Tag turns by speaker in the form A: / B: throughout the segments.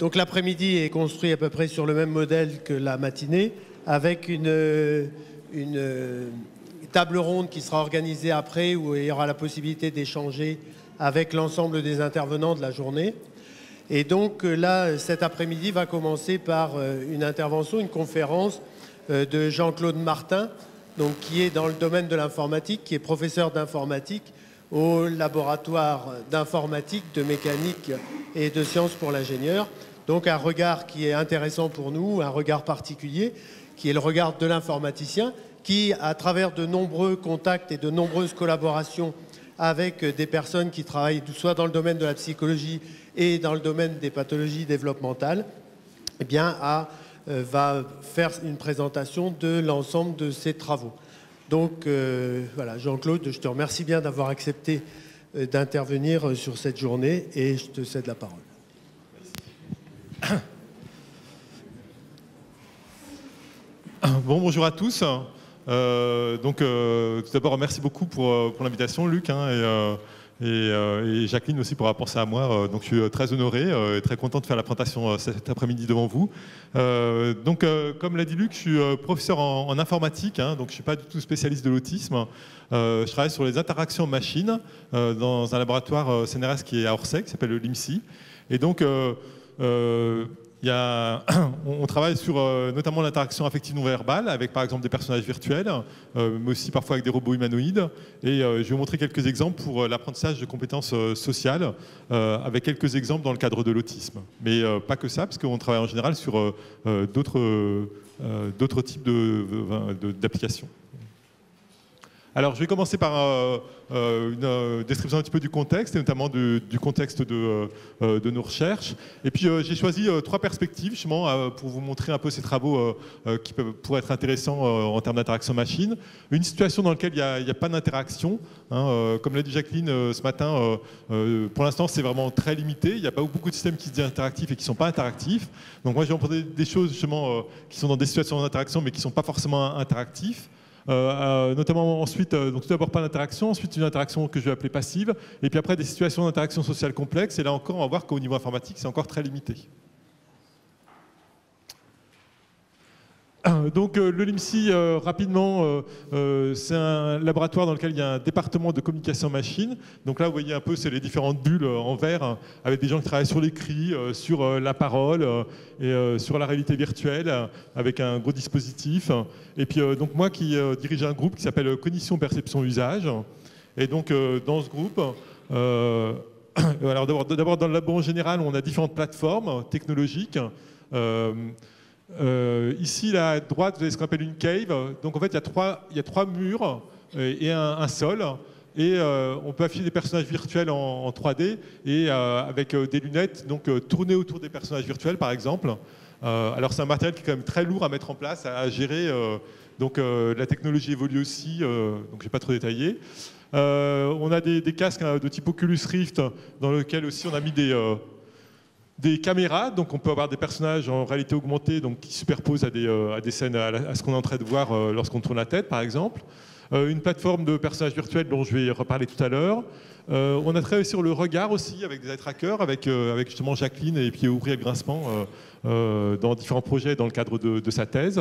A: Donc l'après-midi est construit à peu près sur le même modèle que la matinée, avec une table ronde qui sera organisée après, où il y aura la possibilité d'échanger avec l'ensemble des intervenants de la journée. Et donc là, cet après-midi va commencer par une intervention, une conférence de Jean-Claude Martin, donc, qui est dans le domaine de l'informatique, qui est professeur d'informatique au laboratoire d'informatique, de mécanique et de sciences pour l'ingénieur. Donc un regard qui est intéressant pour nous, un regard particulier, qui est le regard de l'informaticien, qui, à travers de nombreux contacts et de nombreuses collaborations avec des personnes qui travaillent soit dans le domaine de la psychologie et dans le domaine des pathologies développementales, eh bien, va faire une présentation de l'ensemble de ses travaux. Donc voilà, Jean-Claude, je te remercie bien d'avoir accepté d'intervenir sur cette journée et je te cède la parole.
B: Bon, bonjour à tous. Tout d'abord, merci beaucoup pour l'invitation, Luc, et Jacqueline aussi pour avoir pensé à moi. Donc, je suis très honoré et très content de faire la présentation cet après-midi devant vous. Comme l'a dit Luc, je suis professeur en informatique, donc je ne suis pas du tout spécialiste de l'autisme. Je travaille sur les interactions machines dans un laboratoire CNRS qui est à Orsay, qui s'appelle le LIMSI. Et donc, on travaille sur notamment l'interaction affective non verbale avec par exemple des personnages virtuels, mais aussi parfois avec des robots humanoïdes. Et je vais vous montrer quelques exemples pour l'apprentissage de compétences sociales, avec quelques exemples dans le cadre de l'autisme. Mais pas que ça, parce qu'on travaille en général sur d'autres types d'applications. Alors, je vais commencer par une description un petit peu du contexte, et notamment du contexte de nos recherches. Et puis, j'ai choisi trois perspectives, justement, pour vous montrer un peu ces travaux qui pourraient être intéressants en termes d'interaction machine. Une situation dans laquelle il n'y a pas d'interaction. Comme l'a dit Jacqueline ce matin, pour l'instant, c'est vraiment très limité. Il n'y a pas beaucoup de systèmes qui se disent interactifs et qui ne sont pas interactifs. Donc, moi, je vais en prendre des choses, justement, qui sont dans des situations d'interaction, mais qui ne sont pas forcément interactifs. Notamment ensuite, donc tout d'abord pas d'interaction, ensuite une interaction que je vais appeler passive, et puis après des situations d'interaction sociale complexes, et là encore on va voir qu'au niveau informatique c'est encore très limité. Donc le LIMSI, rapidement, c'est un laboratoire dans lequel il y a un département de communication machine. Donc là, vous voyez un peu, c'est les différentes bulles en vert, avec des gens qui travaillent sur l'écrit, sur la parole, et sur la réalité virtuelle, avec un gros dispositif. Et puis donc moi qui dirige un groupe qui s'appelle Cognition, Perception, Usage. Et donc dans ce groupe, alors d'abord dans le labo en général, on a différentes plateformes technologiques. Ici, là, à droite, vous avez ce qu'on appelle une cave. Donc, en fait, il y a trois murs et un sol. Et on peut afficher des personnages virtuels en 3D et avec des lunettes, donc tourner autour des personnages virtuels, par exemple. Alors, c'est un matériel qui est quand même très lourd à mettre en place, à gérer. Donc, la technologie évolue aussi, donc je ne vais pas trop détailler. On a des casques de type Oculus Rift, dans lesquels aussi on a mis des caméras, donc on peut avoir des personnages en réalité augmentée donc qui superposent à des scènes, à ce qu'on est en train de voir lorsqu'on tourne la tête, par exemple. Une plateforme de personnages virtuels dont je vais reparler tout à l'heure. On a travaillé sur le regard aussi, avec des eye trackers, avec justement Jacqueline et puis Aubry Grincement dans différents projets dans le cadre de sa thèse.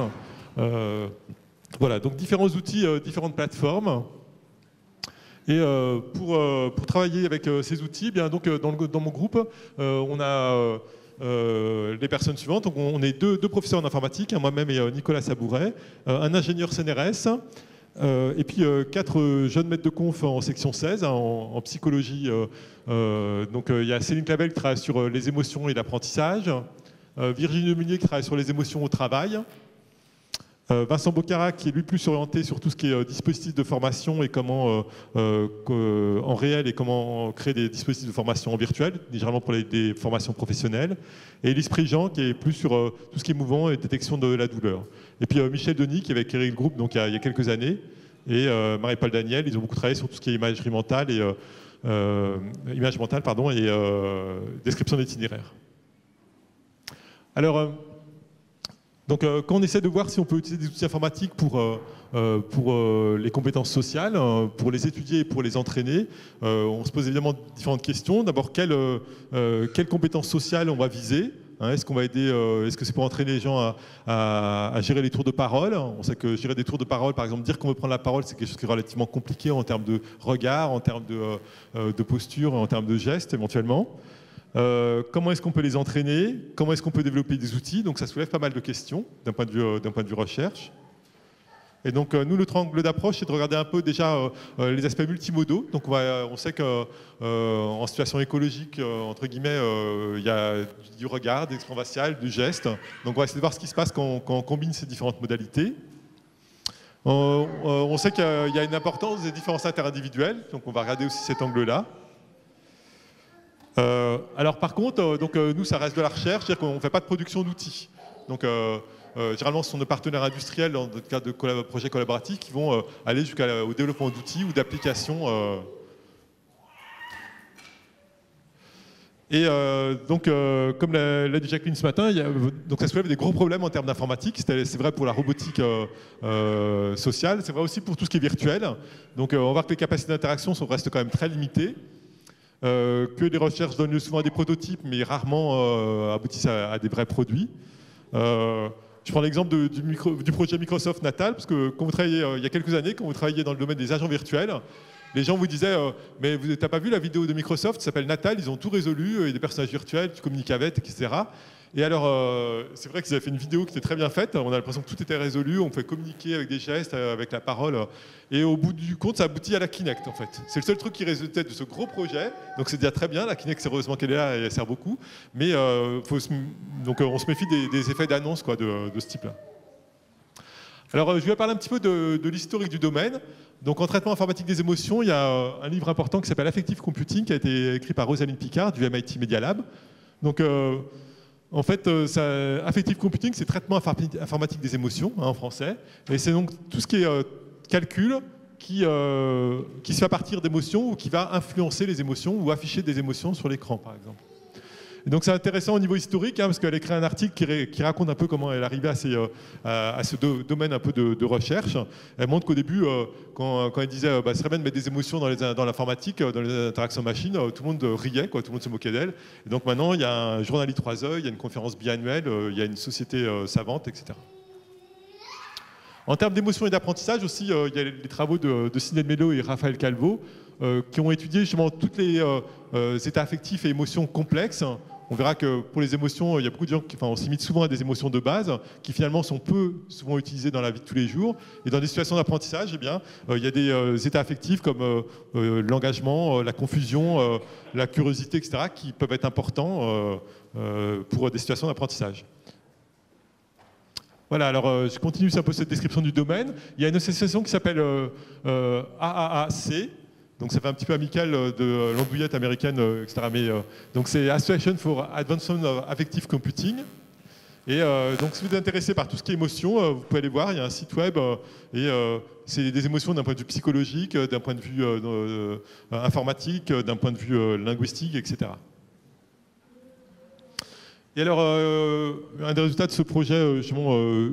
B: Voilà, donc différents outils, différentes plateformes. Et pour travailler avec ces outils, bien, donc, dans mon groupe, on a les personnes suivantes. Donc, on est deux professeurs en informatique, moi-même et Nicolas Sabouret, un ingénieur CNRS, et puis 4 jeunes maîtres de conf en section 16, en psychologie. Donc, il y a Céline Clavel qui travaille sur les émotions et l'apprentissage, Virginie Lemunier qui travaille sur les émotions au travail, Vincent Bocara qui est lui plus orienté sur tout ce qui est dispositifs de formation et comment en réel et comment créer des dispositifs de formation en virtuel, généralement pour des formations professionnelles, et Elise Prigent qui est plus sur tout ce qui est mouvement et détection de la douleur. Et puis Michel Denis qui avait créé le groupe donc, il y a quelques années, et Marie-Paul Daniel, ils ont beaucoup travaillé sur tout ce qui est imagerie mentale et image mentale pardon, et description d'itinéraire. Alors donc, quand on essaie de voir si on peut utiliser des outils informatiques pour les compétences sociales, pour les étudier et pour les entraîner, on se pose évidemment différentes questions. D'abord, quelles compétences sociales on va viser, hein. Est-ce qu'on va aider, est-ce que c'est pour entraîner les gens à gérer les tours de parole? On sait que gérer des tours de parole, par exemple, dire qu'on veut prendre la parole, c'est quelque chose qui est relativement compliqué en termes de regard, en termes de posture, en termes de gestes éventuellement. Comment est-ce qu'on peut les entraîner? Comment est-ce qu'on peut développer des outils? Donc ça soulève pas mal de questions d'un point de vue recherche. Et donc nous, notre angle d'approche, c'est de regarder un peu déjà les aspects multimodaux. Donc on sait qu'en situation écologique, entre guillemets, il y a du regard, de l'expression faciale, du geste. Donc on va essayer de voir ce qui se passe quand on combine ces différentes modalités. On sait qu'il y a une importance des différences interindividuelles, donc on va regarder aussi cet angle-là. Alors par contre, nous, ça reste de la recherche, c'est-à-dire qu'on ne fait pas de production d'outils. Donc généralement, ce sont nos partenaires industriels dans le cadre de projets collaboratifs qui vont aller jusqu'au développement d'outils ou d'applications. Et comme l'a dit Jacqueline ce matin, donc ça soulève des gros problèmes en termes d'informatique. C'est vrai pour la robotique sociale, c'est vrai aussi pour tout ce qui est virtuel. Donc on va voir que les capacités d'interaction restent quand même très limitées. Que les recherches donnent lieu souvent à des prototypes, mais rarement aboutissent à des vrais produits. Je prends l'exemple du projet Microsoft Natal, parce que quand vous travaillez, il y a quelques années, quand vous travailliez dans le domaine des agents virtuels, les gens vous disaient mais tu n'as pas vu la vidéo de Microsoft, ça s'appelle Natal, ils ont tout résolu, il y a des personnages virtuels, tu communiques avec, etc. Et alors, c'est vrai qu'ils avaient fait une vidéo qui était très bien faite, on a l'impression que tout était résolu, on pouvait communiquer avec des gestes, avec la parole, et au bout du compte, ça aboutit à la Kinect en fait. C'est le seul truc qui résultait de ce gros projet, donc c'est déjà très bien, la Kinect, c'est heureusement qu'elle est là et elle sert beaucoup, mais on se méfie des effets d'annonce de ce type-là. Alors, je vais parler un petit peu de l'historique du domaine. Donc, en traitement informatique des émotions, il y a un livre important qui s'appelle Affective Computing, qui a été écrit par Rosalind Picard du MIT Media Lab. Donc, en fait, Affective Computing, c'est traitement informatique des émotions, hein, en français. Et c'est donc tout ce qui est calcul qui se fait à partir d'émotions ou qui va influencer les émotions ou afficher des émotions sur l'écran, par exemple. Et donc c'est intéressant au niveau historique, hein, parce qu'elle a écrit un article qui raconte un peu comment elle est arrivée à ce domaine un peu de recherche. Elle montre qu'au début, quand elle disait ce serait bien de mettre des émotions dans l'informatique, dans les interactions machines, tout le monde riait, tout le monde se moquait d'elle. Et donc maintenant, il y a un journal i3E, il y a une conférence biannuelle, il y a une société savante, etc. En termes d'émotion et d'apprentissage aussi, il y a les travaux de Sidney Mello et Raphaël Calvo qui ont étudié justement tous les états affectifs et émotions complexes. On verra que pour les émotions, il y a beaucoup de gens on s'imite souvent à des émotions de base qui finalement sont peu souvent utilisées dans la vie de tous les jours. Et dans des situations d'apprentissage, il y a des états affectifs comme l'engagement, la confusion, la curiosité, etc., qui peuvent être importants pour des situations d'apprentissage. Voilà, alors je continue un peu cette description du domaine. Il y a une association qui s'appelle AAAC, donc ça fait un petit peu amical de l'andouillette américaine, etc. Mais, donc c'est Association for Advancement of Affective Computing. Et donc si vous êtes intéressé par tout ce qui est émotion, vous pouvez aller voir, il y a un site web, et c'est des émotions d'un point de vue psychologique, d'un point de vue informatique, d'un point de vue linguistique, etc. Et alors, un des résultats de ce projet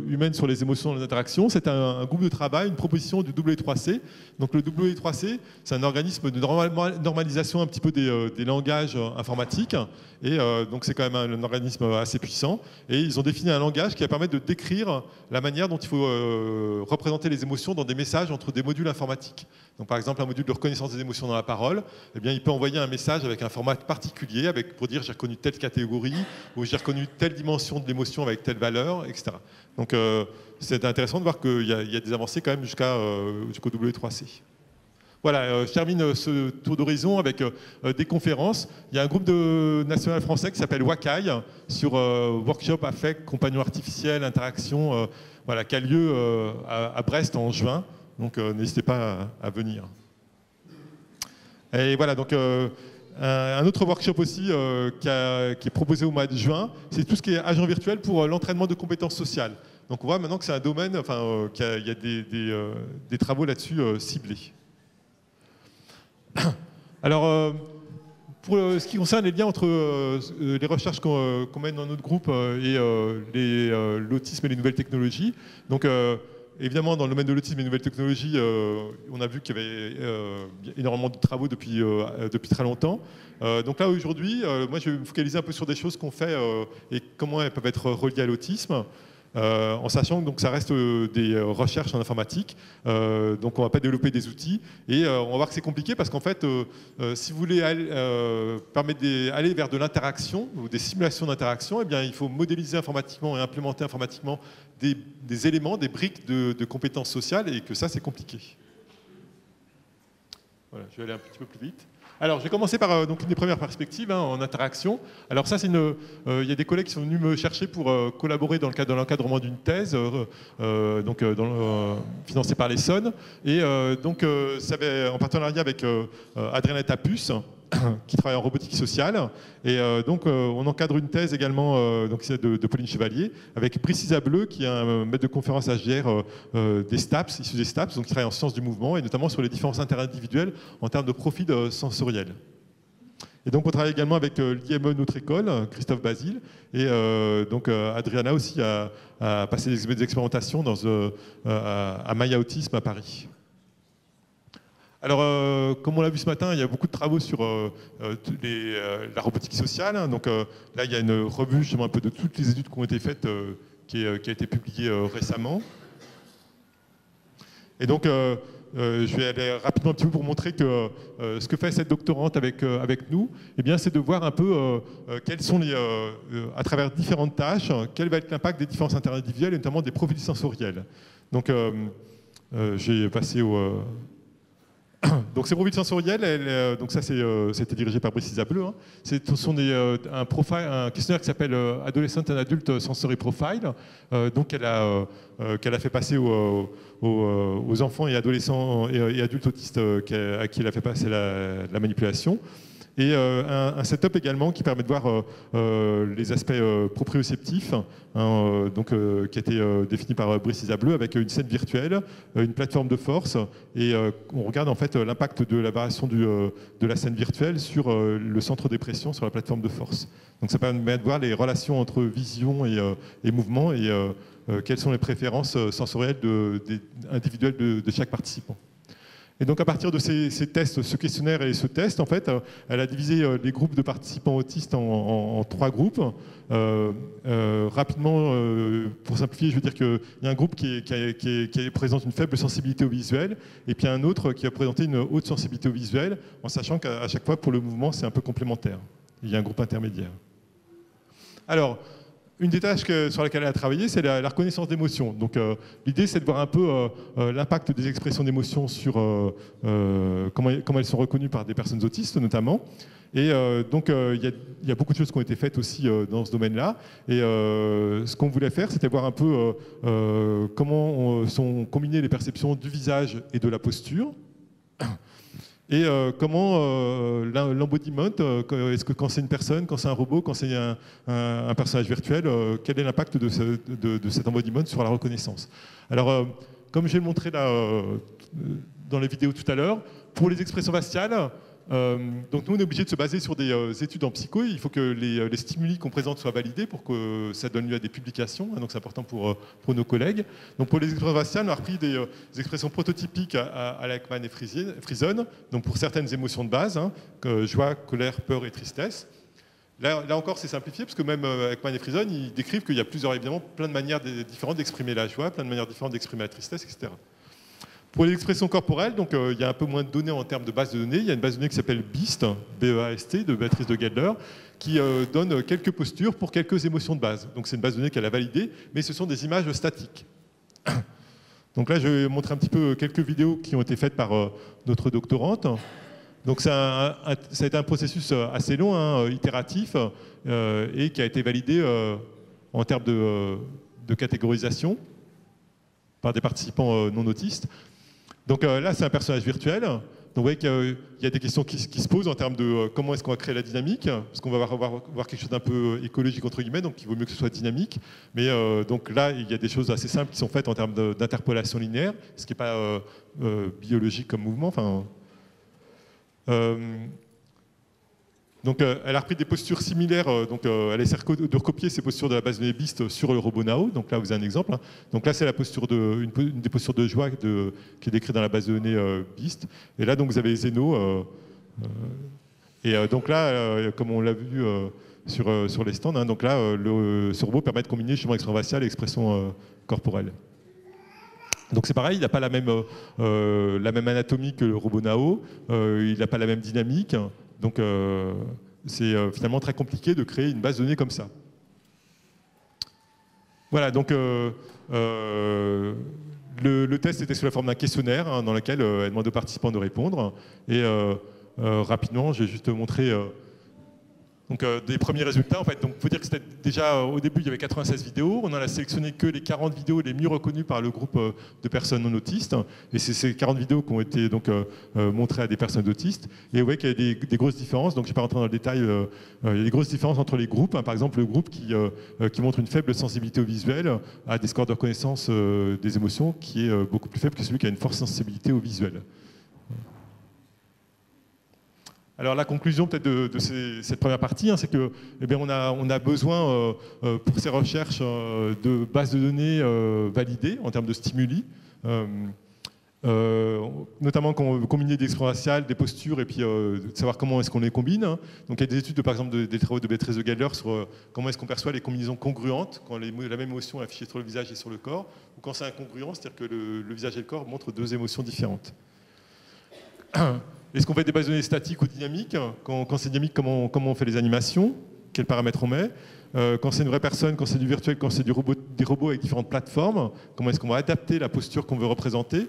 B: humain sur les émotions dans les interactions, c'est un groupe de travail, une proposition du W3C. Donc le W3C, c'est un organisme de normalisation un petit peu des langages informatiques. Et donc c'est quand même un organisme assez puissant. Et ils ont défini un langage qui va permettre de décrire la manière dont il faut représenter les émotions dans des messages entre des modules informatiques. Donc par exemple, un module de reconnaissance des émotions dans la parole, eh bien, il peut envoyer un message avec un format particulier pour dire j'ai reconnu telle catégorie ou j'ai reconnu telle dimension de l'émotion avec telle valeur, etc. Donc c'est intéressant de voir qu'il y a des avancées quand même jusqu'au W3C. Voilà, je termine ce tour d'horizon avec des conférences. Il y a un groupe national français qui s'appelle WACAI sur Workshop Affect, Compagnon artificiel, Interaction, voilà, qui a lieu à Brest en juin. Donc n'hésitez pas à venir. Et voilà, donc un autre workshop aussi qui est proposé au mois de juin, c'est tout ce qui est agent virtuel pour l'entraînement de compétences sociales. Donc on voit maintenant que c'est un domaine, qu'il y a des travaux là-dessus ciblés. Alors, pour ce qui concerne les liens entre les recherches qu'on mène dans notre groupe et l'autisme et les nouvelles technologies, donc évidemment, dans le domaine de l'autisme et des nouvelles technologies, on a vu qu'il y avait énormément de travaux depuis très longtemps. Donc là, aujourd'hui, moi, je vais me focaliser un peu sur des choses qu'on fait et comment elles peuvent être reliées à l'autisme. En sachant que donc, ça reste des recherches en informatique, donc on ne va pas développer des outils, et on va voir que c'est compliqué parce qu'en fait, si vous voulez aller vers de l'interaction ou des simulations d'interaction, eh bien, il faut modéliser informatiquement et implémenter informatiquement des éléments, des briques de compétences sociales, et que ça, c'est compliqué. Voilà, je vais aller un petit peu plus vite. Alors, je vais commencer par donc, une des premières perspectives en interaction. Alors ça, il y a des collègues qui sont venus me chercher pour collaborer dans le cadre de l'encadrement d'une thèse financée par l'Essonne. Et donc, ça avait en partenariat avec Adriana Tapus, qui travaille en robotique sociale. Et donc, on encadre une thèse également de Pauline Chevalier, avec Brice Bleu, qui est un maître de conférence HDR des STAPS, issu des STAPS, donc qui travaille en sciences du mouvement, et notamment sur les différences interindividuelles en termes de profil sensoriel. Et donc, on travaille également avec l'IME Notre École, Christophe Basile, et donc Adriana aussi a passé des expérimentations à Maya Autisme à Paris. Alors, comme on l'a vu ce matin, il y a beaucoup de travaux sur la robotique sociale. Donc là, il y a une revue justement un peu de toutes les études qui ont été faites, qui a été publiée récemment. Et donc, je vais aller rapidement un petit peu pour montrer que ce que fait cette doctorante avec nous, eh bien, c'est de voir un peu quels sont à travers différentes tâches, quel va être l'impact des différences interindividuelles et notamment des profils sensoriels. Donc, j'ai passé au... Donc ces profils sensoriels, donc ça c'était dirigé par Brice Bleu. Hein. Ce sont un questionnaire qui s'appelle Adolescent and Adult Sensory Profile, donc qu'elle a fait passer aux enfants et adolescents et adultes autistes à qui elle a fait passer la manipulation. Et un setup également qui permet de voir les aspects proprioceptifs, hein, qui a été défini par Brice Bleu, avec une scène virtuelle, une plateforme de force, et on regarde en fait l'impact de la variation de la scène virtuelle sur le centre des pressions sur la plateforme de force. Donc ça permet de voir les relations entre vision et mouvement, et quelles sont les préférences sensorielles individuelles de chaque participant. Et donc à partir de ces tests, ce questionnaire et ce test, en fait, elle a divisé les groupes de participants autistes en 3 groupes. Rapidement, pour simplifier, je veux dire qu'il y a un groupe qui présente une faible sensibilité au visuel, et puis un autre qui a présenté une haute sensibilité au visuel, en sachant qu'à chaque fois, pour le mouvement, c'est un peu complémentaire. Il y a un groupe intermédiaire. Alors, une des tâches sur laquelle elle a travaillé, c'est la reconnaissance d'émotions. Donc l'idée, c'est de voir un peu l'impact des expressions d'émotions sur comment elles sont reconnues par des personnes autistes, notamment. Et donc il y a beaucoup de choses qui ont été faites aussi dans ce domaine-là. Et ce qu'on voulait faire, c'était voir un peu comment sont combinées les perceptions du visage et de la posture. Et comment l'embodiment, est-ce que quand c'est une personne, quand c'est un robot, quand c'est un personnage virtuel, quel est l'impact de cet embodiment sur la reconnaissance? Alors, comme je vais le montrer là, dans les vidéos tout à l'heure, pour les expressions faciales, donc nous on est obligé de se baser sur des études en psycho. Il faut que les stimuli qu'on présente soient validés pour que ça donne lieu à des publications, donc c'est important pour nos collègues. Donc pour les expressions faciales, on a repris des expressions prototypiques à la Ekman et Frison, donc pour certaines émotions de base, hein, joie, colère, peur et tristesse. Là encore, c'est simplifié, parce que même Ekman et Frison, ils décrivent qu'il y a évidemment plein de manières différentes d'exprimer la joie, plein de manières différentes d'exprimer la tristesse, etc. Pour les expressions corporelles, donc, il y a un peu moins de données en termes de base de données. Il y a une base de données qui s'appelle BEAST, B-E-A-S-T, de Béatrice de Geldler, qui donne quelques postures pour quelques émotions de base. Donc c'est une base de données qu'elle a validée, mais ce sont des images statiques. Donc là, je vais montrer un petit peu quelques vidéos qui ont été faites par notre doctorante. Donc ça a été un processus assez long, hein, itératif, et qui a été validé en termes de catégorisation par des participants non autistes. Donc là, c'est un personnage virtuel. Donc vous voyez qu'il y a des questions qui se posent en termes de comment est-ce qu'on va créer la dynamique, parce qu'on va voir quelque chose d'un peu écologique, entre guillemets, donc il vaut mieux que ce soit dynamique. Mais donc là, il y a des choses assez simples qui sont faites en termes d'interpolation linéaire, ce qui n'est pas biologique comme mouvement. Enfin, Donc, elle a repris des postures similaires, elle essaie de recopier ces postures de la base de données BEAST sur le robot Nao. Donc là, vous avez un exemple. Hein. Donc là, c'est la posture une des postures de joie qui est décrite dans la base de données BEAST. Et là, donc, vous avez Zeno. Donc là, comme on l'a vu sur les stands, hein, donc là, ce robot permet de combiner justement expression faciale et expression corporelle. Donc c'est pareil, il n'a pas la même anatomie que le robot Nao, il n'a pas la même dynamique. Donc c'est finalement très compliqué de créer une base de données comme ça. Voilà, donc le test était sous la forme d'un questionnaire hein, dans lequel elle demande aux participants de répondre. Et rapidement, je vais juste montrer des premiers résultats. En fait. Donc il faut dire que c'était déjà au début, il y avait 96 vidéos. On en a sélectionné que les 40 vidéos les mieux reconnues par le groupe de personnes non autistes. Et c'est ces 40 vidéos qui ont été montrées à des personnes autistes. Et vous voyez qu'il y a des grosses différences. Donc je ne vais pas rentrer dans le détail. Il y a des grosses différences entre les groupes. Hein. Par exemple, le groupe qui montre une faible sensibilité au visuel a des scores de reconnaissance des émotions qui est beaucoup plus faible que celui qui a une forte sensibilité au visuel. Alors la conclusion peut-être de cette première partie, hein, c'est que on a besoin pour ces recherches de bases de données validées en termes de stimuli, notamment quand on veut combiner des expressions faciales, des postures et puis de savoir comment est-ce qu'on les combine. Hein. Donc il y a des études par exemple des travaux de Beatrice de Galler sur comment est-ce qu'on perçoit les combinaisons congruentes quand la même émotion est affichée sur le visage et sur le corps, ou quand c'est incongruent, c'est-à-dire que le visage et le corps montrent deux émotions différentes. Est-ce qu'on fait des bases de données statiques ou dynamiques? Quand c'est dynamique, comment on fait les animations? Quels paramètres on met? Quand c'est une vraie personne, quand c'est du virtuel, quand c'est des robots avec différentes plateformes, comment est-ce qu'on va adapter la posture qu'on veut représenter?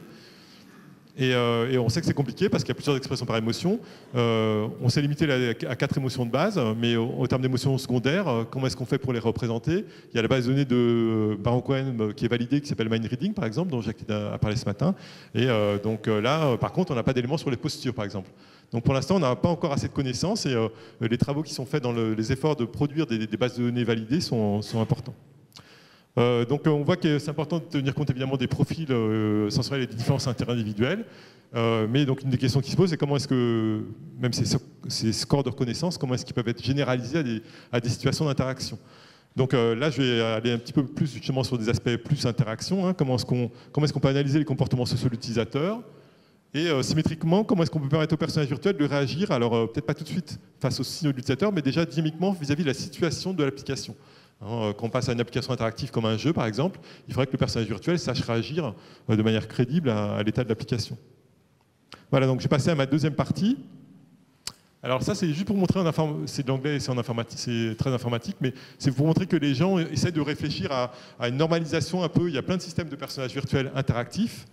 B: Et on sait que c'est compliqué parce qu'il y a plusieurs expressions par émotion. On s'est limité à 4 émotions de base, mais au terme d'émotions secondaires, comment est-ce qu'on fait pour les représenter? Il y a la base de données de Baron-Cohen qui est validée, qui s'appelle Mind Reading, par exemple, dont Jacques a parlé ce matin. Et là, par contre, on n'a pas d'éléments sur les postures, par exemple. Donc pour l'instant, on n'a pas encore assez de connaissances et les travaux qui sont faits dans les efforts de produire des bases de données validées sont importants. Donc on voit que c'est important de tenir compte évidemment des profils sensoriels et des différences interindividuelles. Mais donc une des questions qui se pose, c'est comment est-ce que, même ces scores de reconnaissance, comment est-ce qu'ils peuvent être généralisés à des situations d'interaction. Donc là, je vais aller un petit peu plus justement sur des aspects plus interaction. Hein, comment est-ce qu'on peut analyser les comportements sociaux de l'utilisateur? Et symétriquement, comment est-ce qu'on peut permettre au personnage virtuel de réagir, alors peut-être pas tout de suite face aux signaux de l'utilisateur, mais déjà dynamiquement vis-à-vis de la situation de l'application. Quand on passe à une application interactive comme un jeu, par exemple, il faudrait que le personnage virtuel sache réagir de manière crédible à l'état de l'application. Voilà, donc j'ai passé à ma deuxième partie. Alors ça, c'est juste pour montrer, c'est de l'anglais et c'est très informatique, mais c'est pour montrer que les gens essaient de réfléchir à une normalisation un peu. Il y a plein de systèmes de personnages virtuels interactifs,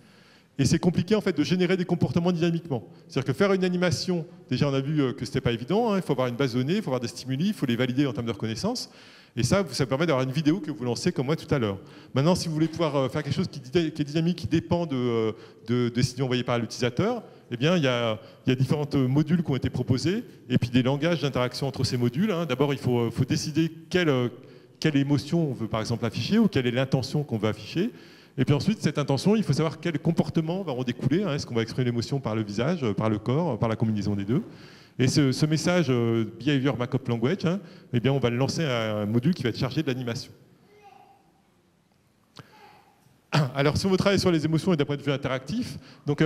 B: et c'est compliqué en fait de générer des comportements dynamiquement. C'est-à-dire que faire une animation, déjà on a vu que c'était pas évident, hein, il faut avoir une base de données, il faut avoir des stimuli, il faut les valider en termes de reconnaissance. Et ça permet d'avoir une vidéo que vous lancez comme moi tout à l'heure. Maintenant, si vous voulez pouvoir faire quelque chose qui est dynamique, qui dépend des signaux envoyés par l'utilisateur, eh bien, il y a différents modules qui ont été proposés, et puis des langages d'interaction entre ces modules. Hein. D'abord, il faut décider quelle émotion on veut par exemple afficher, ou quelle est l'intention qu'on veut afficher. Et puis ensuite, cette intention, il faut savoir quels comportements va en découler. Hein. Est-ce qu'on va exprimer l'émotion par le visage, par le corps, par la combinaison des deux? Et ce message Behavior Markup Language, hein, eh bien, on va le lancer à un module qui va être chargé de l'animation. Alors, si on veut travailler sur les émotions et d'un point de vue interactif, donc,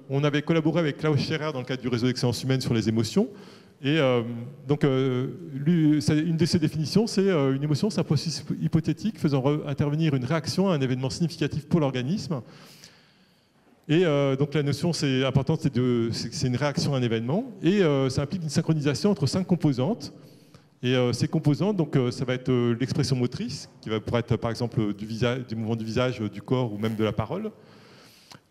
B: on avait collaboré avec Klaus Scherer dans le cadre du réseau d'excellence humaine sur les émotions. Et donc, une de ses définitions, c'est une émotion, c'est un processus hypothétique faisant intervenir une réaction à un événement significatif pour l'organisme. Et donc la notion importante, c'est une réaction à un événement, et ça implique une synchronisation entre 5 composantes. Et ces composantes, donc, ça va être l'expression motrice, qui va pouvoir être par exemple du mouvement du visage, du corps ou même de la parole.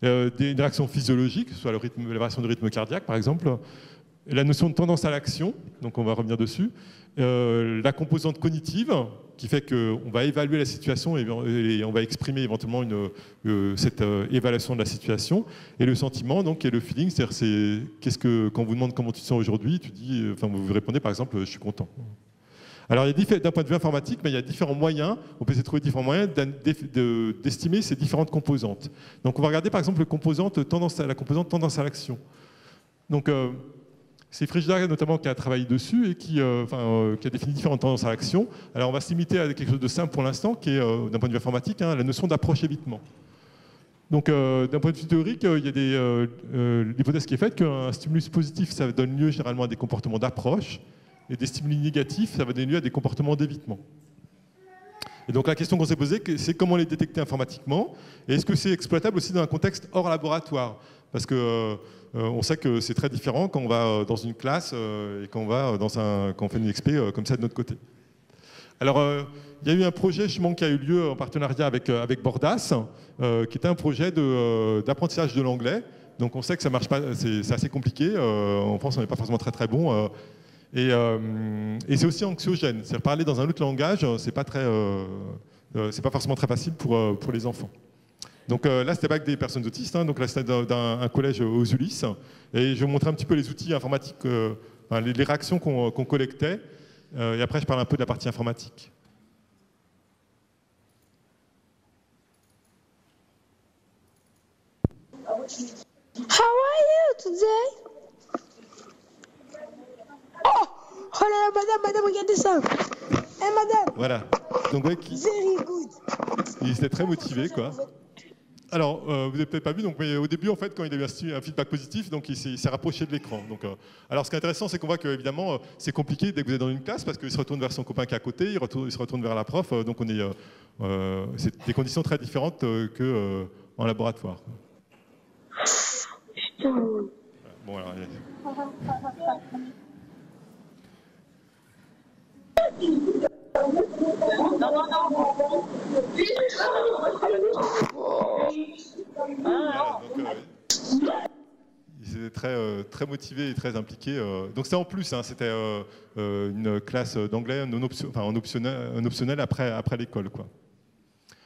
B: Des réactions physiologiques, soit la variation de rythme cardiaque par exemple. La notion de tendance à l'action, donc on va revenir dessus. La composante cognitive, qui fait qu'on va évaluer la situation et on va exprimer éventuellement cette évaluation de la situation. Et le sentiment, donc, qui est le feeling, c'est-à-dire quand on vous demande comment tu te sens aujourd'hui, vous répondez par exemple je suis content. Alors il y a d'un point de vue informatique, mais il y a différents moyens, on peut essayer de trouver différents moyens d'estimer ces différentes composantes. Donc on va regarder par exemple la composante tendance à l'action. Donc C'est Frigidaire notamment qui a travaillé dessus et qui a défini différentes tendances à l'action. Alors on va se limiter à quelque chose de simple pour l'instant, qui est, d'un point de vue informatique, la notion d'approche-évitement. Donc d'un point de vue théorique, il y a l'hypothèse qui est faite qu'un stimulus positif, ça donne lieu généralement à des comportements d'approche, et des stimuli négatifs, ça va donner lieu à des comportements d'évitement. Et donc la question qu'on s'est posée, c'est comment les détecter informatiquement, et est-ce que c'est exploitable aussi dans un contexte hors laboratoire? Parce que on sait que c'est très différent quand on va dans une classe et quand on fait une expé comme ça de notre côté. Alors, il y a eu un projet justement qui a eu lieu en partenariat avec Bordas, qui était un projet d'apprentissage de l'anglais. Donc on sait que ça marche pas, c'est assez compliqué. En France, on n'est pas forcément très très bon. Et c'est aussi anxiogène. C'est-à-dire parler dans un autre langage, c'est pas forcément très facile pour les enfants. Donc là, c'était pas avec des personnes autistes, hein, donc là, c'était dans un collège aux Ulysses. Et je vais vous montrer un petit peu les outils informatiques, les réactions qu'on collectait. Et après, je parle un peu de la partie informatique.
C: How are you today? Oh là, madame, regardez ça. Eh, madame.
B: Voilà. Donc, ouais,
C: Very good.
B: Il était très motivé, quoi. Alors, vous n'avez peut-être pas vu, donc, mais au début, en fait, quand il a eu un feedback positif, donc il s'est rapproché de l'écran. Alors, ce qui est intéressant, c'est qu'on voit qu'évidemment, c'est compliqué dès que vous êtes dans une classe, parce qu'il se retourne vers son copain qui est à côté, il se retourne vers la prof, donc c'est des conditions très différentes qu'en laboratoire.
C: Putain.
B: Bon, alors, ils étaient très motivés et très impliqués. Donc c'était en plus, hein, c'était une classe d'anglais en optionnel après l'école, quoi.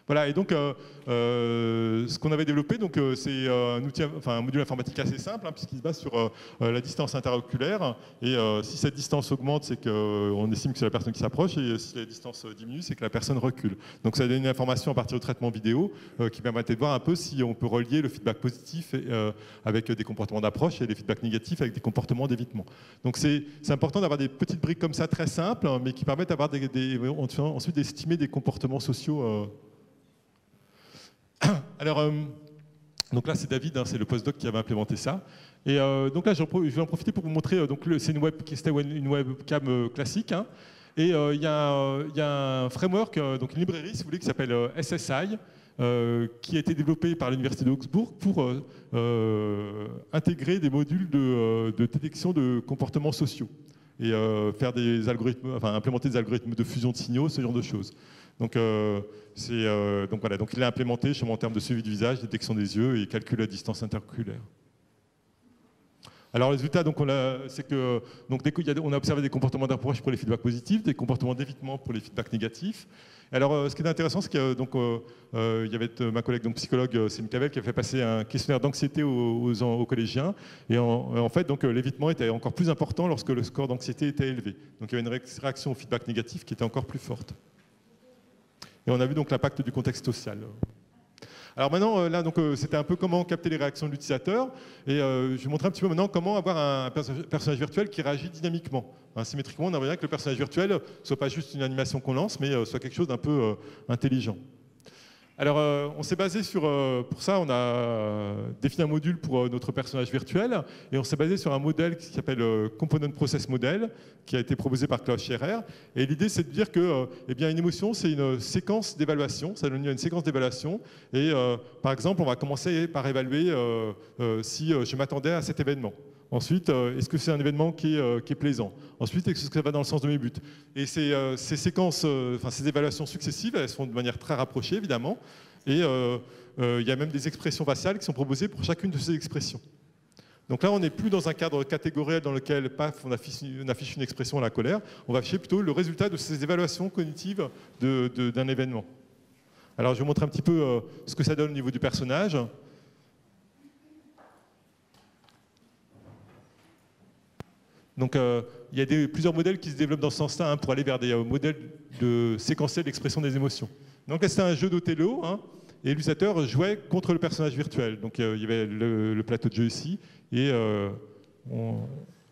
B: Voilà, et donc ce qu'on avait développé, c'est un module informatique assez simple, hein, puisqu'il se base sur la distance interoculaire. Et si cette distance augmente, c'est qu'on estime que c'est la personne qui s'approche, et si la distance diminue, c'est que la personne recule. Donc ça donne une information à partir du traitement vidéo qui permettait de voir un peu si on peut relier le feedback positif avec des comportements d'approche et les feedbacks négatifs avec des comportements d'évitement. Donc c'est important d'avoir des petites briques comme ça très simples, hein, mais qui permettent d'avoir ensuite d'estimer des comportements sociaux. Alors, donc là, c'est David, hein, c'est le postdoc qui avait implémenté ça. Et donc là, je vais en profiter pour vous montrer. C'est une webcam classique. Hein, et il y a un framework, donc une librairie, si vous voulez, qui s'appelle SSI, qui a été développé par l'université d'Augsbourg pour intégrer des modules de détection de comportements sociaux et faire des algorithmes, implémenter des algorithmes de fusion de signaux, ce genre de choses. Donc voilà, donc il l'a implémenté justement en termes de suivi du visage, détection des yeux et calcul à distance interoculaire. Alors les résultats, c'est que dès qu'on a observé des comportements d'approche pour les feedbacks positifs, des comportements d'évitement pour les feedbacks négatifs. Alors ce qui est intéressant, c'est qu'il y avait ma collègue psychologue Céline Clavel qui a fait passer un questionnaire d'anxiété aux collégiens. Et en fait, l'évitement était encore plus important lorsque le score d'anxiété était élevé. Donc il y avait une réaction au feedback négatif qui était encore plus forte. Et on a vu donc l'impact du contexte social. Alors maintenant, là, c'était un peu comment capter les réactions de l'utilisateur. Et je vais montrer un petit peu maintenant comment avoir un personnage virtuel qui réagit dynamiquement. Symétriquement, on aimerait bien que le personnage virtuel ne soit pas juste une animation qu'on lance, mais soit quelque chose d'un peu intelligent. Alors, on s'est basé pour ça, on a défini un module pour notre personnage virtuel, et on s'est basé sur un modèle qui s'appelle Component Process Model, qui a été proposé par Klaus Scherer. Et l'idée, c'est de dire que, une émotion, c'est une séquence d'évaluation, ça donne lieu à une séquence d'évaluation. Et par exemple, on va commencer par évaluer si je m'attendais à cet événement. Ensuite, est-ce que c'est un événement qui est plaisant? Ensuite, est-ce que ça va dans le sens de mes buts? Et ces séquences, ces évaluations successives, elles se font de manière très rapprochée, évidemment. Et il y a même des expressions faciales qui sont proposées pour chacune de ces expressions. Donc là, on n'est plus dans un cadre catégoriel dans lequel, paf, on affiche une expression à la colère. On va afficher plutôt le résultat de ces évaluations cognitives d'un événement. Alors, je vais vous montrer un petit peu ce que ça donne au niveau du personnage. Donc, il y a plusieurs modèles qui se développent dans ce sens-là, hein, pour aller vers des modèles de séquentiel d'expression des émotions. Donc là, c'était un jeu d'Othello, hein, et l'utilisateur jouait contre le personnage virtuel. Donc, il y avait le plateau de jeu ici, et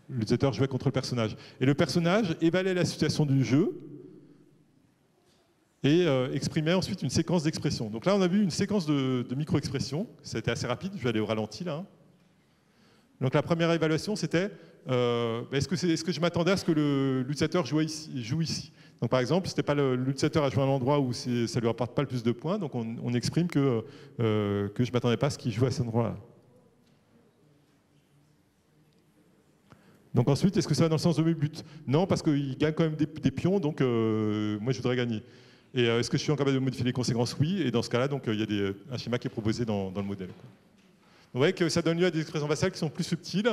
B: L'utilisateur jouait contre le personnage. Et le personnage évaluait la situation du jeu et exprimait ensuite une séquence d'expression. Donc là, on a vu une séquence de micro-expressions. Ça a été assez rapide, je vais aller au ralenti là. Donc la première évaluation, c'était est-ce que je m'attendais à ce que l'utilisateur joue ici. Donc par exemple, c'était pas l'utilisateur à jouer à un endroit où ça ne lui rapporte pas le plus de points, donc on exprime que je ne m'attendais pas à ce qu'il joue à cet endroit-là. Donc ensuite, est-ce que ça va dans le sens de mes buts? Non, parce qu'il gagne quand même des pions, donc moi je voudrais gagner. Et est-ce que je suis capable de modifier les conséquences? Oui, et dans ce cas-là, il y a un schéma qui est proposé dans le modèle. Vous voyez que ça donne lieu à des expressions faciales qui sont plus subtiles.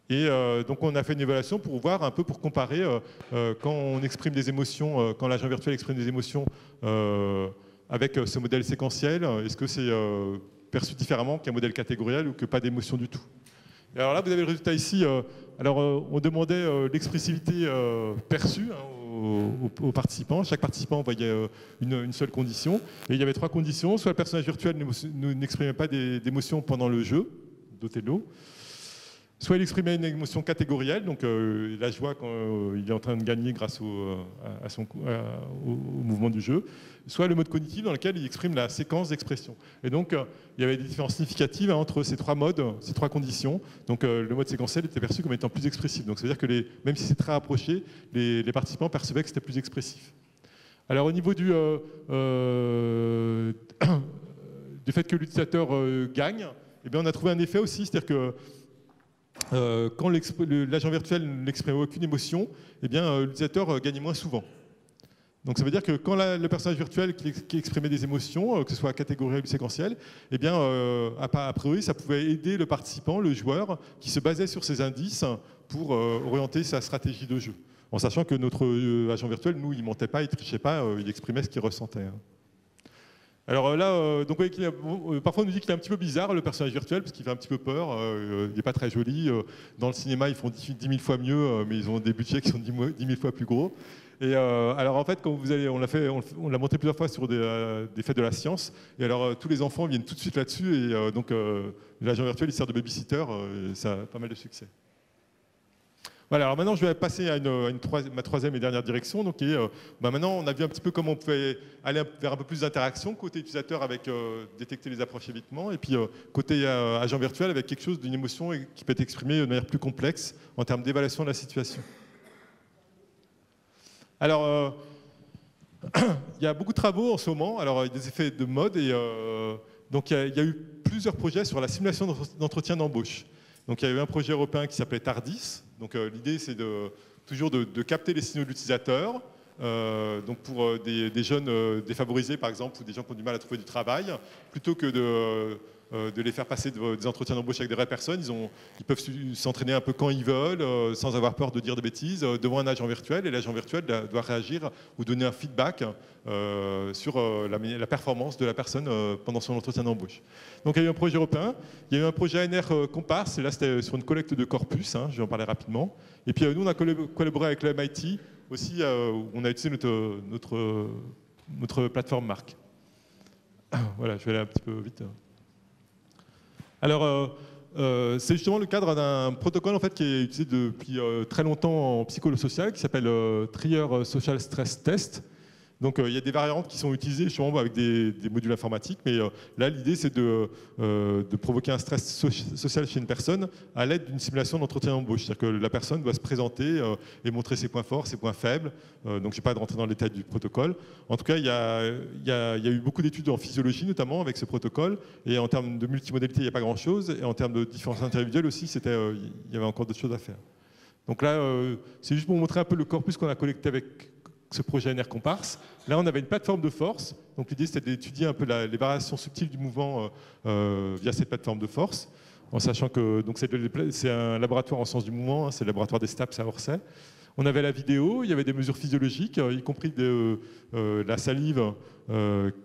B: Et donc on a fait une évaluation pour voir un peu, pour comparer quand on exprime des émotions, quand l'agent virtuel exprime des émotions avec ce modèle séquentiel, est-ce que c'est perçu différemment qu'un modèle catégoriel ou que pas d'émotion du tout. Et alors là, vous avez le résultat ici. On demandait l'expressivité perçue aux participants. Chaque participant voyait une seule condition. Et il y avait 3 conditions. Soit le personnage virtuel n'exprimait pas d'émotion pendant le jeu d'Othello, soit il exprimait une émotion catégorielle, donc la joie quand il est en train de gagner grâce au mouvement du jeu, soit le mode cognitif dans lequel il exprime la séquence d'expression. Et donc il y avait des différences significatives entre ces 3 modes, ces 3 conditions. Donc le mode séquentiel était perçu comme étant plus expressif. Donc ça veut dire que même si c'est très rapproché, les participants percevaient que c'était plus expressif. Alors au niveau du fait que l'utilisateur gagne, eh bien, on a trouvé un effet aussi, c'est-à-dire que quand l'agent virtuel n'exprime aucune émotion, eh bien, l'utilisateur gagne moins souvent. Donc ça veut dire que quand le personnage virtuel qui exprimait des émotions, que ce soit catégoriel ou séquentiel, eh bien, a priori, ça pouvait aider le participant, le joueur, qui se basait sur ces indices pour orienter sa stratégie de jeu. En sachant que notre agent virtuel, nous, il ne mentait pas, il ne trichait pas, il exprimait ce qu'il ressentait. Alors là, donc, parfois on nous dit qu'il est un petit peu bizarre le personnage virtuel parce qu'il fait un petit peu peur, il n'est pas très joli. Dans le cinéma, ils font 10 000 fois mieux, mais ils ont des budgets qui sont 10 000 fois plus gros. Et alors en fait, quand on l'a montré plusieurs fois sur des fêtes de la science. Et alors tous les enfants viennent tout de suite là-dessus et donc l'agent virtuel il sert de babysitter, et ça a pas mal de succès. Voilà, alors maintenant je vais passer à ma troisième et dernière direction. Donc, maintenant on a vu un petit peu comment on pouvait aller vers un peu plus d'interaction côté utilisateur avec détecter les approches évitement, et puis côté agent virtuel avec quelque chose d'une émotion qui peut être exprimée de manière plus complexe en termes d'évaluation de la situation. Alors, il y a beaucoup de travaux en ce moment, alors il y a des effets de mode, et donc il y a eu plusieurs projets sur la simulation d'entretien d'embauche. Donc il y a eu un projet européen qui s'appelait TARDIS. Donc l'idée c'est toujours de capter les signaux de l'utilisateur. Donc pour des jeunes défavorisés par exemple, ou des gens qui ont du mal à trouver du travail, plutôt que de les faire passer des entretiens d'embauche avec des vraies personnes, ils peuvent s'entraîner un peu quand ils veulent, sans avoir peur de dire des bêtises, devant un agent virtuel, et l'agent virtuel doit réagir ou donner un feedback sur la performance de la personne pendant son entretien d'embauche. Donc il y a eu un projet européen, il y a eu un projet ANR Comparse, et là c'était sur une collecte de corpus, je vais en parler rapidement. Et puis nous on a collaboré avec le MIT aussi, où on a utilisé notre plateforme Marc. Voilà, je vais aller un petit peu vite. Alors, c'est justement le cadre d'un protocole en fait, qui est utilisé depuis très longtemps en psychosocial, qui s'appelle Trier Social Stress Test. Donc il y a des variantes qui sont utilisées justement avec des modules informatiques, mais là l'idée c'est de provoquer un stress social chez une personne à l'aide d'une simulation d'entretien d'embauche. C'est-à-dire que la personne doit se présenter et montrer ses points forts, ses points faibles. Donc je ne vais pas rentrer dans le détail du protocole. En tout cas, il y a eu beaucoup d'études en physiologie notamment avec ce protocole, et en termes de multimodalité, il n'y a pas grand-chose, et en termes de différence individuelle aussi, il y avait encore d'autres choses à faire. Donc là, c'est juste pour vous montrer un peu le corpus qu'on a collecté avec ce projet ANR Comparse. Là, on avait une plateforme de force. Donc l'idée, c'était d'étudier un peu les variations subtiles du mouvement via cette plateforme de force, en sachant que c'est un laboratoire en sciences du mouvement, c'est le laboratoire des STAPS à Orsay. On avait la vidéo, il y avait des mesures physiologiques, y compris la salive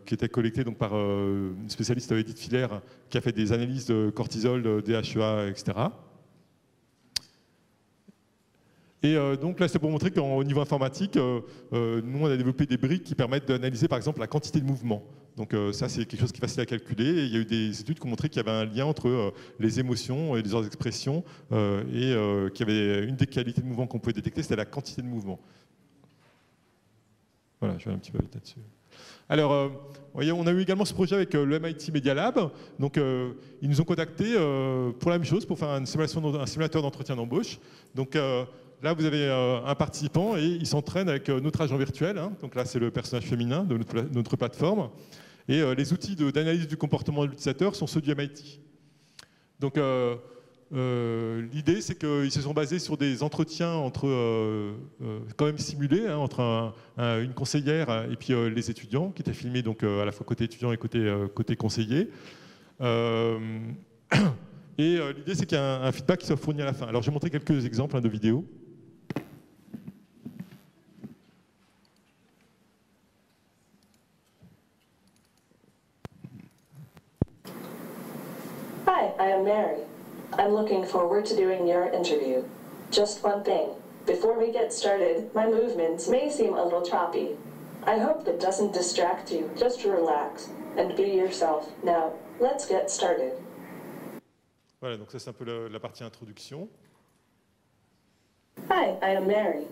B: qui était collectée donc, par une spécialiste Edith Filler, qui a fait des analyses de cortisol, de DHEA, etc. Et donc là, c'est pour montrer qu'au niveau informatique, nous, on a développé des briques qui permettent d'analyser, par exemple, la quantité de mouvement. Donc ça, c'est quelque chose qui est facile à calculer. Et il y a eu des études qui ont montré qu'il y avait un lien entre les émotions et les ordres d'expression, et qu'il y avait une des qualités de mouvement qu'on pouvait détecter, c'était la quantité de mouvement. Voilà, je vais un petit peu vite là-dessus. Alors, voyez, on a eu également ce projet avec le MIT Media Lab. Donc, ils nous ont contactés pour la même chose, pour faire un simulateur d'entretien d'embauche. Donc, là, vous avez un participant et il s'entraîne avec notre agent virtuel. Hein. Donc là, c'est le personnage féminin de notre plateforme. Et les outils d'analyse du comportement de l'utilisateur sont ceux du MIT. Donc, l'idée, c'est qu'ils se sont basés sur des entretiens quand même simulés, hein, entre une conseillère et puis les étudiants, qui étaient filmés donc, à la fois côté étudiant et côté conseiller. Et l'idée, c'est qu'il y a un feedback qui soit fourni à la fin. Alors, je vais montrer quelques exemples de vidéos.
D: Hi, I am Mary. I'm looking forward to doing your interview. Just one thing. Before we get started, my movements may seem a little choppy. I hope that doesn't distract you. Just relax and be yourself. Now, let's get started.
B: Voilà, donc ça c'est un peu la partie introduction.
D: Hi, I am Mary.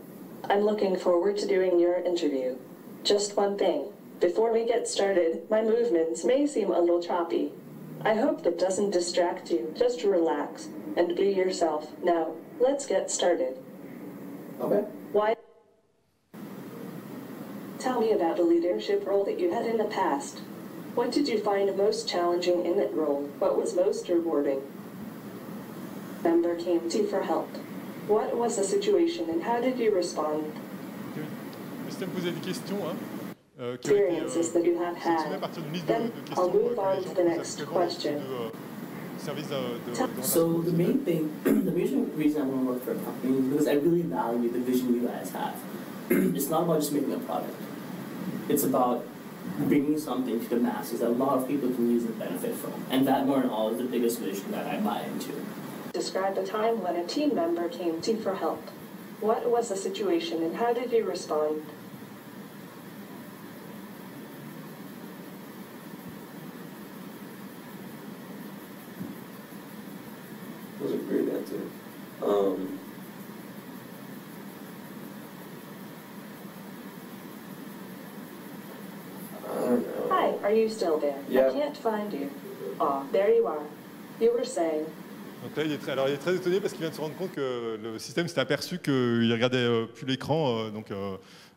D: I'm looking forward to doing your interview. Just one thing. Before we get started, my movements may seem a little choppy. I hope that doesn't distract you. Just relax and be yourself. Now, let's get started.
E: Okay.
D: Why? Tell me about a leadership role that you had in the past. What did you find most challenging in that role? What was most rewarding? Member came to you for help. What was the situation and how did you respond?
B: Le système posait des questions, hein, qui
D: Experiences that you have
B: sélectionnées à
D: had.
B: partir d'une liste
D: Then
B: de questions
D: I'll move
B: que
D: on
B: les
D: to
B: gens
D: the
B: posaient
D: next
B: habituellement
D: question.
B: service
E: So the main thing, the reason I want to work for a company is because I really value the vision you guys have. It's not about just making a product. It's about bringing something to the masses that a lot of people can use and benefit from. And that, more than all, is the biggest vision that I buy into.
D: Describe a time when a team member came to you for help. What was the situation and how did you respond?
F: That was a great answer. I don't know.
D: Hi, are you still there?
F: Yeah.
D: I can't find you. Ah, there you are. You were saying.
B: Donc là, il est très étonné parce qu'il vient de se rendre compte que le système s'était aperçu qu'il regardait plus l'écran.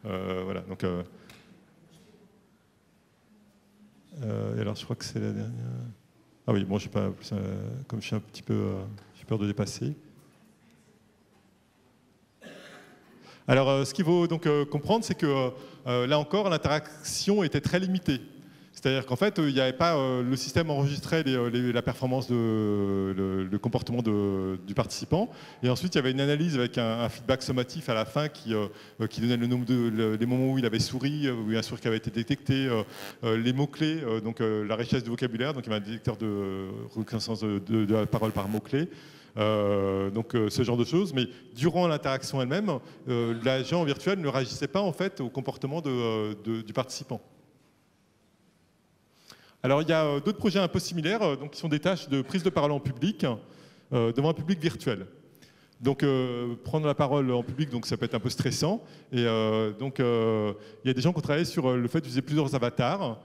B: Voilà. Donc, et alors, je crois que c'est la dernière. Ah oui, bon, je sais pas. Comme je suis un petit peu, j'ai peur de dépasser. Alors, ce qu'il faut donc comprendre, c'est que là encore, l'interaction était très limitée. C'est-à-dire qu'en fait, il n'y avait pas le système enregistrait la performance, le comportement du participant, et ensuite il y avait une analyse avec un feedback sommatif à la fin qui donnait le nombre les moments où il avait souri, où il y a un sourire qui avait été détecté, les mots-clés, donc la richesse du vocabulaire, donc il y avait un détecteur de reconnaissance de la parole par mots-clés. Donc ce genre de choses, mais durant l'interaction elle-même, l'agent virtuel ne réagissait pas en fait au comportement du participant. Alors il y a d'autres projets un peu similaires, donc qui sont des tâches de prise de parole en public devant un public virtuel. Donc prendre la parole en public, donc ça peut être un peu stressant. Et donc il y a des gens qui ont travaillé sur le fait d'utiliser plusieurs avatars.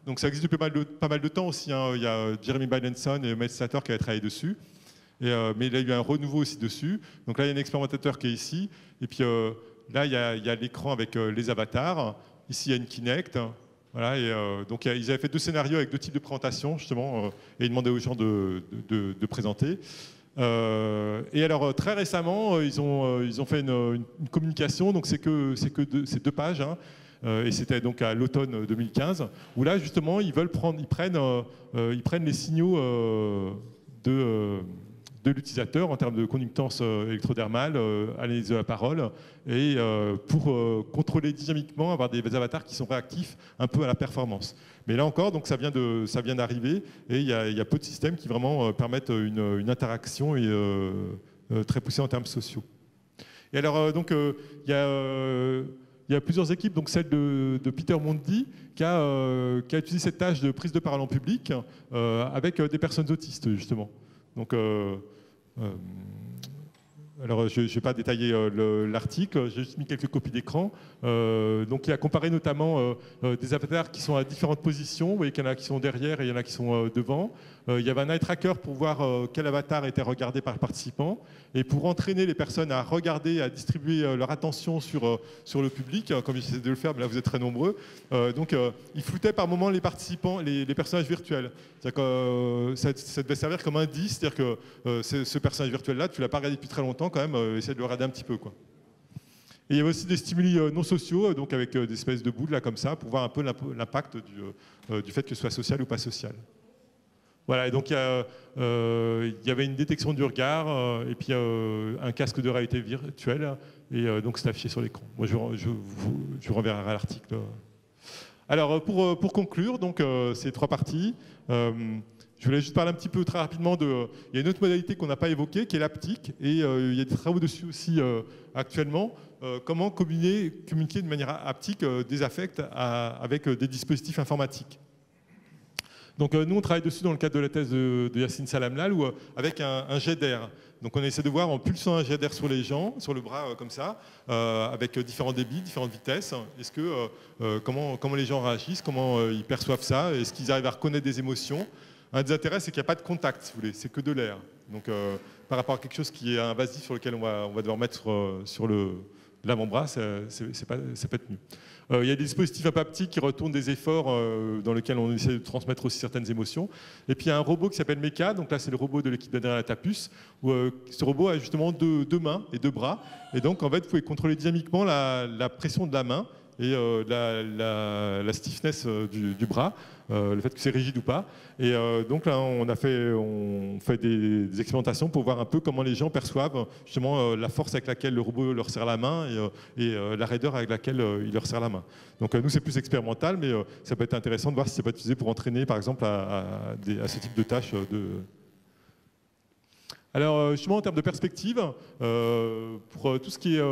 B: Donc ça existe depuis pas mal de temps aussi. Hein. Il y a Jeremy Bailenson et Matt Slater qui avaient travaillé dessus. Mais il y a eu un renouveau aussi dessus. Donc là, il y a un expérimentateur qui est ici. Et puis là, il y a l'écran avec les avatars. Ici, il y a une Kinect. Voilà, et donc ils avaient fait 2 scénarios avec 2 types de présentations, justement, et ils demandaient aux gens de présenter. Et alors, très récemment, ils ont fait une communication. Donc c'est 2 pages. Hein. Et c'était donc à l'automne 2015, où là, justement, ils prennent les signaux de l'utilisateur en termes de conductance électrodermale, analyse de la parole, et pour contrôler dynamiquement, avoir des avatars qui sont réactifs un peu à la performance. Mais là encore, donc ça vient d'arriver, et il y a peu de systèmes qui vraiment permettent une interaction très poussée en termes sociaux. Et alors, donc, il y a plusieurs équipes, donc celle de Peter Mondi, qui a utilisé cette tâche de prise de parole en public avec des personnes autistes, justement. Donc, alors, je ne vais pas détailler l'article, j'ai juste mis quelques copies d'écran. Donc, il a comparé notamment des avatars qui sont à différentes positions. Vous voyez qu'il y en a qui sont derrière et il y en a qui sont devant. Il y avait un eye tracker pour voir quel avatar était regardé par le participant. Et pour entraîner les personnes à regarder, à distribuer leur attention sur le public, comme j'essaie de le faire, mais là vous êtes très nombreux. Donc, il floutait par moments les participants, les personnages virtuels. C'est-à-dire que ça devait servir comme indice, c'est-à-dire que ce personnage virtuel-là, tu ne l'as pas regardé depuis très longtemps, quand même, essaie de le regarder un petit peu, quoi. Et il y avait aussi des stimuli non sociaux, donc avec des espèces de boules là comme ça, pour voir un peu l'impact du fait que ce soit social ou pas social. Voilà, et donc il y avait une détection du regard et puis un casque de réalité virtuelle, et donc c'est affiché sur l'écran. Moi, je vous renverrai l'article. Alors pour conclure, donc ces trois parties. Je voulais juste parler un petit peu très rapidement il y a une autre modalité qu'on n'a pas évoquée, qui est l'haptique, et il y a des travaux dessus aussi actuellement. Comment communiquer de manière haptique des affects avec des dispositifs informatiques. Donc nous, on travaille dessus dans le cadre de la thèse de Yacine Salamlal, avec un jet d'air. Donc on essaie de voir en pulsant un jet d'air sur les gens, sur le bras comme ça, avec différents débits, différentes vitesses. Est-ce que comment les gens réagissent, comment ils perçoivent ça, est-ce qu'ils arrivent à reconnaître des émotions. Un des intérêts, c'est qu'il n'y a pas de contact, si vous voulez, c'est que de l'air. Donc par rapport à quelque chose qui est invasif sur lequel on va devoir mettre sur l'avant-bras, c'est pas tenu. Il y a des dispositifs haptiques qui retournent des efforts dans lesquels on essaie de transmettre aussi certaines émotions. Et puis il y a un robot qui s'appelle Mecha, donc là c'est le robot de l'équipe d'Adrien Latapus, où ce robot a justement deux mains et deux bras. Et donc en fait vous pouvez contrôler dynamiquement la pression de la main et la stiffness du bras, le fait que c'est rigide ou pas. Et donc là, on fait des expérimentations pour voir un peu comment les gens perçoivent justement la force avec laquelle le robot leur serre la main et la raideur avec laquelle il leur serre la main. Donc nous, c'est plus expérimental, mais ça peut être intéressant de voir si ça peut être utilisé pour entraîner, par exemple, à ce type de tâches. Alors, justement, en termes de perspective, pour tout ce qui est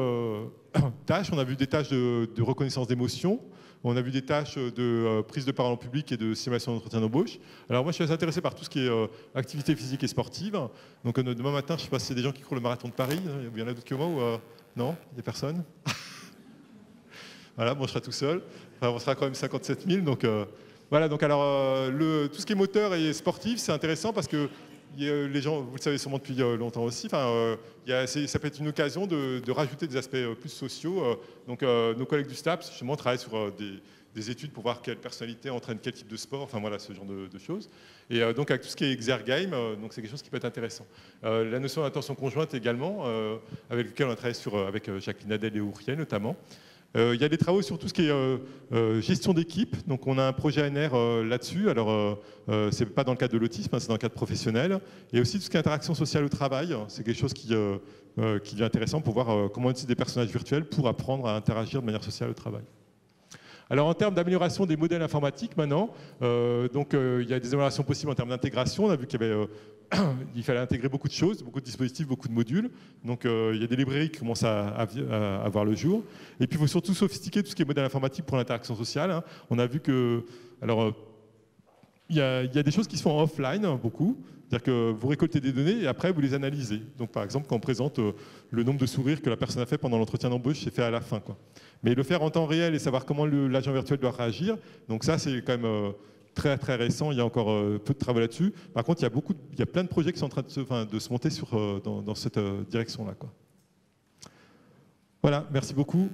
B: tâches, on a vu des tâches de reconnaissance d'émotions, on a vu des tâches de prise de parole en public et de simulation d'entretien d'embauche. Alors moi, je suis assez intéressé par tout ce qui est activité physique et sportive. Donc demain matin, je ne sais pas si c'est des gens qui courent le marathon de Paris, il y en a d'autres que moi, ou non, il n'y a personne. Voilà, bon, je serai tout seul. Enfin, on sera quand même 57 000, donc voilà. Donc alors, tout ce qui est moteur et sportif, c'est intéressant parce que les gens, vous le savez sûrement depuis longtemps aussi, ça peut être une occasion de rajouter des aspects plus sociaux. Donc nos collègues du STAPS justement travaillent sur des études pour voir quelle personnalité entraîne quel type de sport, enfin voilà, ce genre de choses. Et donc avec tout ce qui est exergame, donc c'est quelque chose qui peut être intéressant. La notion d'attention conjointe également, avec lequel on a travaillé avec Jacqueline Adel et Ouriel notamment. Il y a des travaux sur tout ce qui est gestion d'équipe. Donc on a un projet ANR là-dessus. Alors c'est pas dans le cadre de l'autisme, c'est dans le cadre professionnel. Et aussi tout ce qui est interaction sociale au travail. C'est quelque chose qui devient intéressant pour voir comment utiliser des personnages virtuels pour apprendre à interagir de manière sociale au travail. Alors en termes d'amélioration des modèles informatiques maintenant, il y a des améliorations possibles en termes d'intégration. On a vu qu'il y avait il fallait intégrer beaucoup de choses, beaucoup de dispositifs, beaucoup de modules. Donc il y a des librairies qui commencent à voir le jour. Et puis il faut surtout sophistiquer tout ce qui est modèle informatique pour l'interaction sociale, hein. On a vu que, alors il y a des choses qui se font offline beaucoup. C'est-à-dire que vous récoltez des données et après vous les analysez. Donc par exemple, quand on présente le nombre de sourires que la personne a fait pendant l'entretien d'embauche, c'est fait à la fin, quoi. Mais le faire en temps réel et savoir comment l'agent virtuel doit réagir, donc ça c'est quand même très très récent, il y a encore peu de travaux là-dessus. Par contre, il y a plein de projets qui sont en train de se monter dans cette direction-là, quoi. Voilà, merci beaucoup.